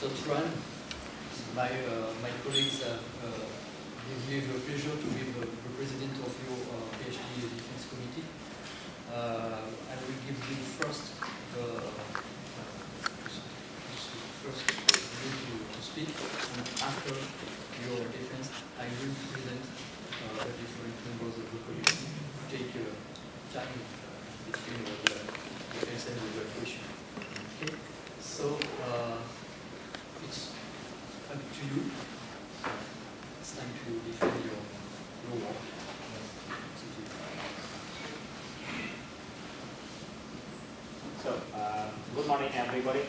third run. My colleagues give me the pleasure to be the president of your PhD Defense Committee. I will give you first to speak, and after your defense, I will present the different members of the committee to take time between the defense and the evaluation. Okay, so it's up to you. It's time to defend your work. So, good morning everybody.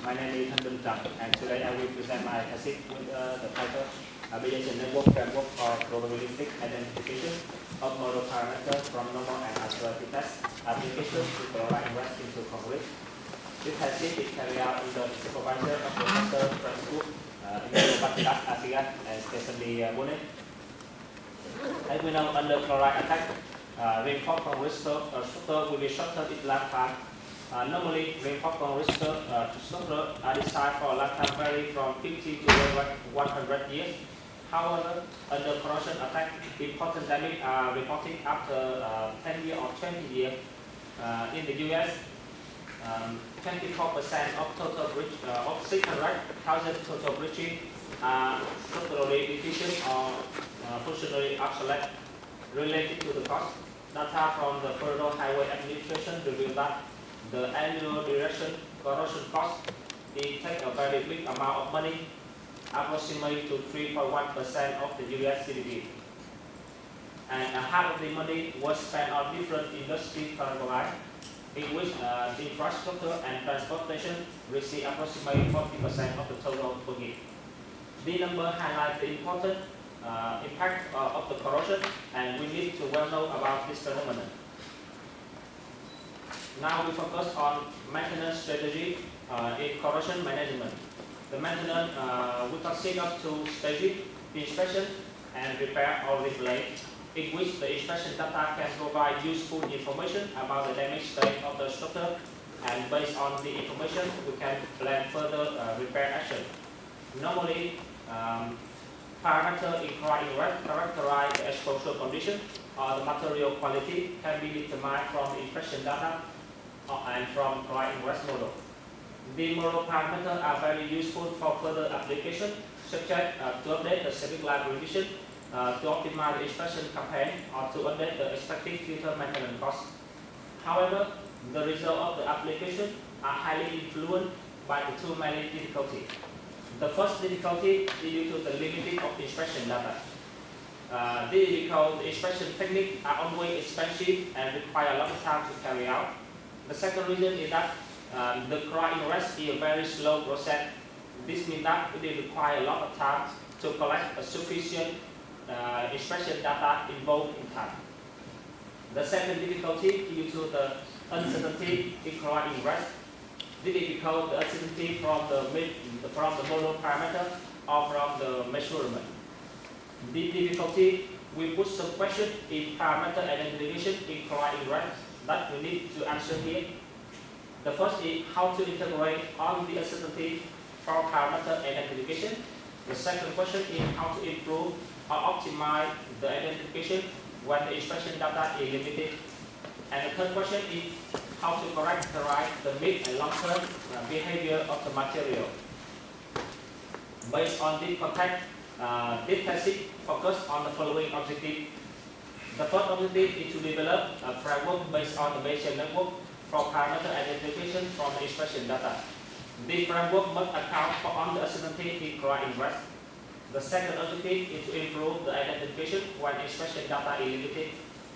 My name is Han Dun Trăng, and today I will present my thesis with the title Aviation Network Framework for Probabilistic Identification of Model Parameters from Normal and Observability Test Application to Chloride Ingress into Concrete. This thesis is carried out under the supervisor of Professor Franz Cook, Emilio Batidas Asigas, and Stephanie Bonnet. As we know, under chloride attack, reinforced concrete structure will be shortened its lifetime. Normally, reinforced concrete structure are designed for a lifetime vary from 50 to 100 years. However, under corrosion attack, important damage are reported after 10 years or 20 years. In the US, 24% of total breach of 600,000 total breaches are structurally deficient or functionally obsolete. Related to the cost, data from the Federal Highway Administration revealed that the annual direction corrosion cost takes a very big amount of money, approximately to 3.1% of the US GDP. And half of the money was spent on different industry combined, in which the infrastructure and transportation receive approximately 40% of the total budget. The number highlights the important impact of the corrosion, and we need to well know about this phenomenon. Now we focus on maintenance strategy in corrosion management. The maintenance will consist of two stages: inspection and repair or replace, in which the inspection data can provide useful information about the damage state of the structure, and based on the information we can plan further repair action. Normally, parameters in chloride ingress characterize the exposure condition or the material quality can be determined from the inspection data and from chloride ingress model. The model parameters are very useful for further application, such as to update the civic life revision, to optimize the inspection campaign, or to update the expected future maintenance costs. However, the result of the application are highly influenced by the two main difficulties. The first difficulty is due to the limiting of inspection data. This is because the inspection techniques are always expensive and require a lot of time to carry out. The second reason is that the chloride ingress is a very slow process. This means that it requires a lot of time to collect a sufficient inspection data involved in time. The second difficulty is due to the uncertainty in chloride ingress. This is because the uncertainty from the model parameter or from the measurement. This difficulty will put some question in parameter identification in chloride ingress that we need to answer here. The first is how to integrate all the uncertainty for parameter identification. The second question is how to improve or optimize the identification when the inspection data is limited. And the third question is how to characterize the mid and long-term behavior of the material. Based on this context, this thesis focuses on the following objectives. The first objective is to develop a framework based on the Bayesian network for parameter identification from the inspection data. This framework must account for all the uncertainty in chloride ingress. The second objective is to improve the identification when inspection data is limited.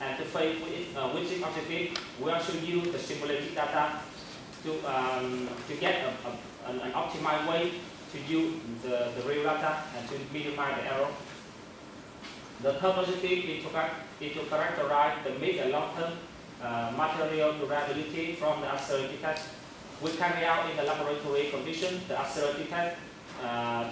And to face with this objective, we also use the simulated data to get an optimized way to use the real data and to minimize the error. The third objective is to characterize the mid and long-term material durability from the observability test. We carry out in the laboratory conditions the observability test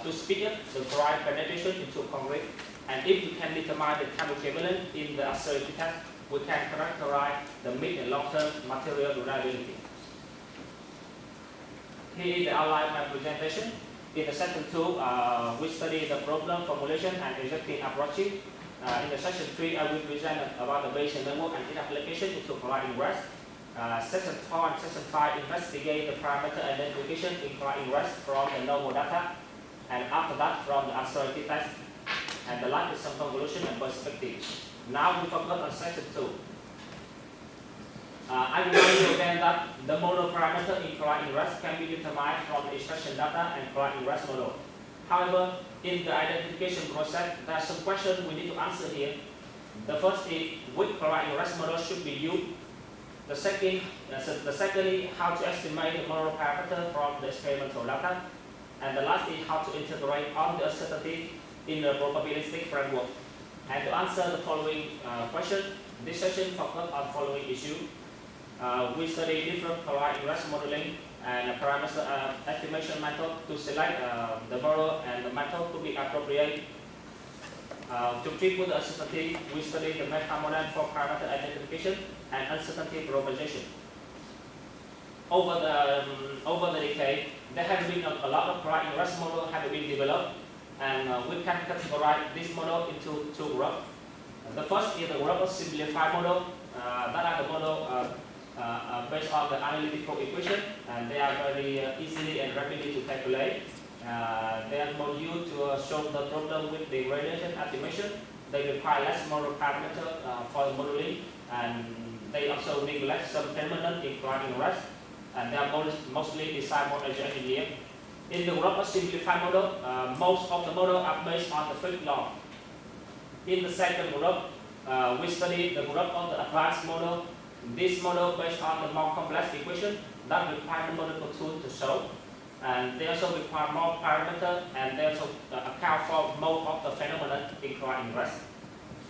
to speed up the chloride penetration into concrete. And if we can determine the time equivalent in the observability test, we can characterize the mid and long-term material durability. Here is the outline of my presentation. In the session 2, we study the problem formulation and executing approaches. In the session 3, I will present about the Bayesian network and its application into Cloud Ingress. Session 4 and session 5 investigate the parameter identification in Cloud Ingress from the normal data, and after that from the authority test. And the last is some conclusion and perspective. Now we focus on session 2. I remind you again that the model parameter in Cloud Ingress can be determined from the extraction data and Cloud Ingress model. However, in the identification process, there are some questions we need to answer here. The first is which Cloud Ingress model should be used. The second is how to estimate the model parameter from the experimental data. And the last is how to integrate all the uncertainty in the probabilistic framework. And to answer the following question, this session focuses on following issue. We study different Cloud Ingress modeling and parameter estimation method to select the model and the method to be appropriate. To treat with the uncertainty, we study the meta model for parameter identification and uncertainty propagation. Over the decade, there have been a lot of Cloud Ingress models have been developed, and we can categorize this model into two groups. The first is the group of simplified model. That are the model based on the analytical equation, and they are very easily and rapidly to calculate. They are more used to solve the problem with the radiation estimation. They require less model parameter for the modeling, and they also neglect some phenomenon in Cloud Ingress, and they are mostly designed for Azure engineer. In the group of simplified model, most of the models are based on the Fick law. In the second group, we study the group of the advanced model. This model based on the more complex equation that require the model tool to solve, and they also require more parameter, and they also account for most of the phenomena in Cloud Ingress.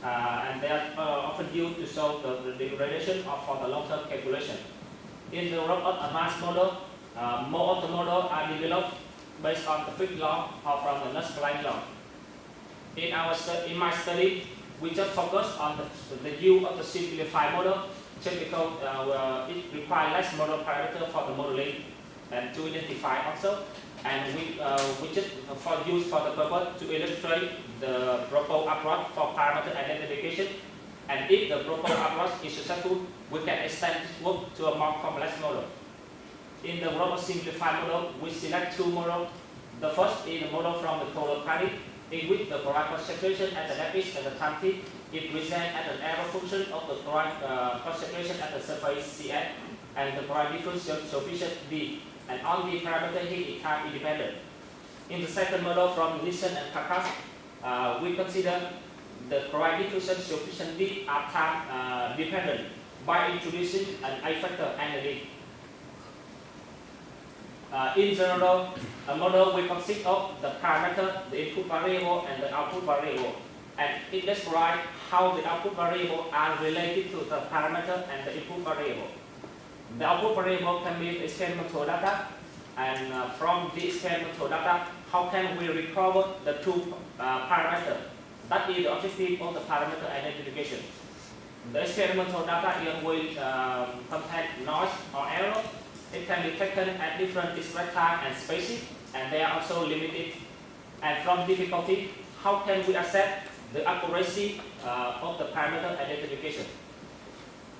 And they are often used to solve the degradation or for the long-term calculation. In the group of advanced model, more of the model are developed based on the Fick law or from the Nernst-Planck law. In my study, we just focus on the use of the simplified model. Typical, it requires less model parameter for the modeling and to identify also, and we just use for the purpose to illustrate the proposed approach for parameter identification. And if the proposed approach is successful, we can extend this work to a more complex model. In the group of simplified model, we select two models. The first is the model from the polar party, in which the correct concentration at the lattice and the time t is present as an error function of the correct concentration at the surface Cn, and the correct difference coefficient d, and on the parameter here is time independent. In the second model from Nielsen and Karkas, we consider the correct difference coefficient d are time dependent by introducing an A factor annually. In general, a model will consist of the parameter, the input variable, and the output variable, and it describes how the output variable are related to the parameter and the input variable. The output variable can be experimental data, and from the experimental data, how can we recover the two parameters? That is the objective of the parameter identification. The experimental data will contain noise or error. It can be taken at different discrete time and spaces, and they are also limited. And from difficulty, how can we assess the accuracy of the parameter identification?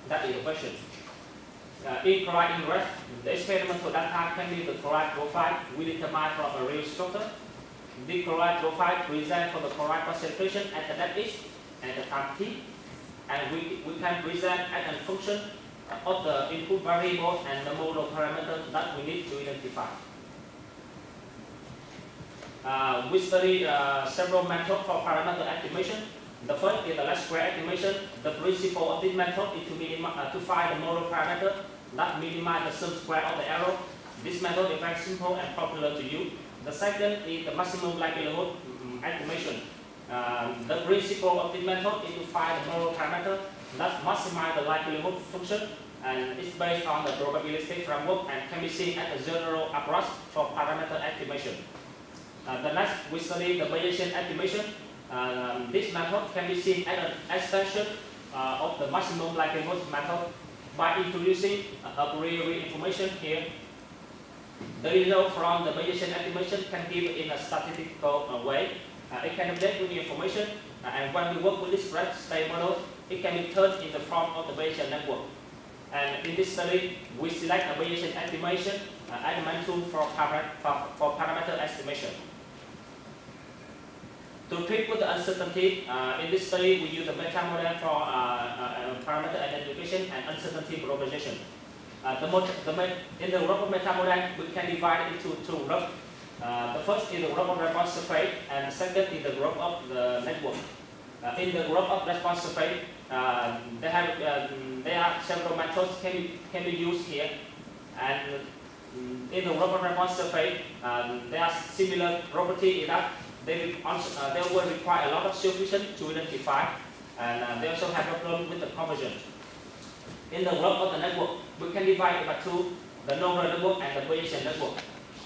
That is the question. In Cloud Ingress, the experimental data can be the correct profile we determine from a real structure. The correct profile presents for the correct concentration at the lattice and the time t, and we can present as a function of the input variable and the model parameter that we need to identify. We study several methods for parameter estimation. The first is the least square estimation. The principle of this method is to find the model parameter that minimize the sum square of the error. This method is very simple and popular to use. The second is the maximum likelihood estimation. The principle of this method is to find the model parameter that maximize the likelihood function, and it's based on the probabilistic framework and can be seen as a general approach for parameter estimation. The next, we study the Bayesian estimation. This method can be seen as an extension of the maximum likelihood method by introducing a priori information here. The result from the Bayesian estimation can give in a statistical way. It can update with the information, and when we work with this red state model, it can be turned in the form of the Bayesian network. And in this study, we select a Bayesian estimation as the main tool for parameter estimation. To treat with the uncertainty, in this study, we use the meta model for parameter identification and uncertainty propagation. In the group of meta model, we can divide it into two groups. The first is the group of response surface, and the second is the group of the network. In the group of response surface, there are several methods can be used here, and in the group of response surface, there are similar properties that they will require a lot of sufficient to identify, and they also have a problem with the conversion. In the group of the network, we can divide it by two, the neural network and the Bayesian network.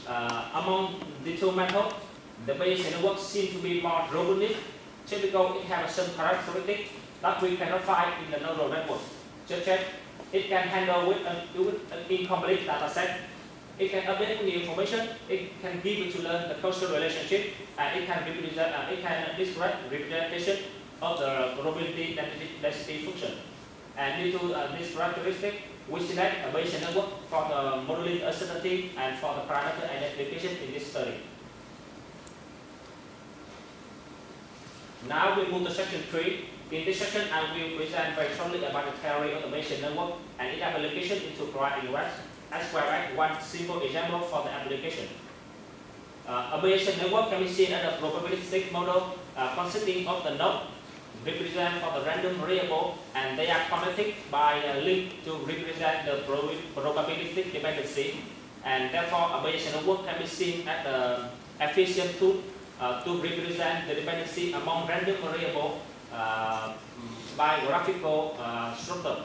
Among the two methods, the Bayesian network seems to be more robust, typically it has some characteristics that we cannot find in the neural network, such as it can handle with an incomplete data set, it can update the information, it can give it to learn the causal relationship, and it can describe representation of the probability density function. And due to this characteristic, we select a Bayesian network for the modeling uncertainty and for the parameter identification in this study. Now we move to section 3. In this section, I will present very shortly about the theory of the Bayesian network and its application into programming language, as well as one simple example for the application. A Bayesian network can be seen as a probabilistic model consisting of the node represent for the random variable, and they are connected by a link to represent the probabilistic dependency, and therefore a Bayesian network can be seen as an efficient tool to represent the dependency among random variables by graphical structure.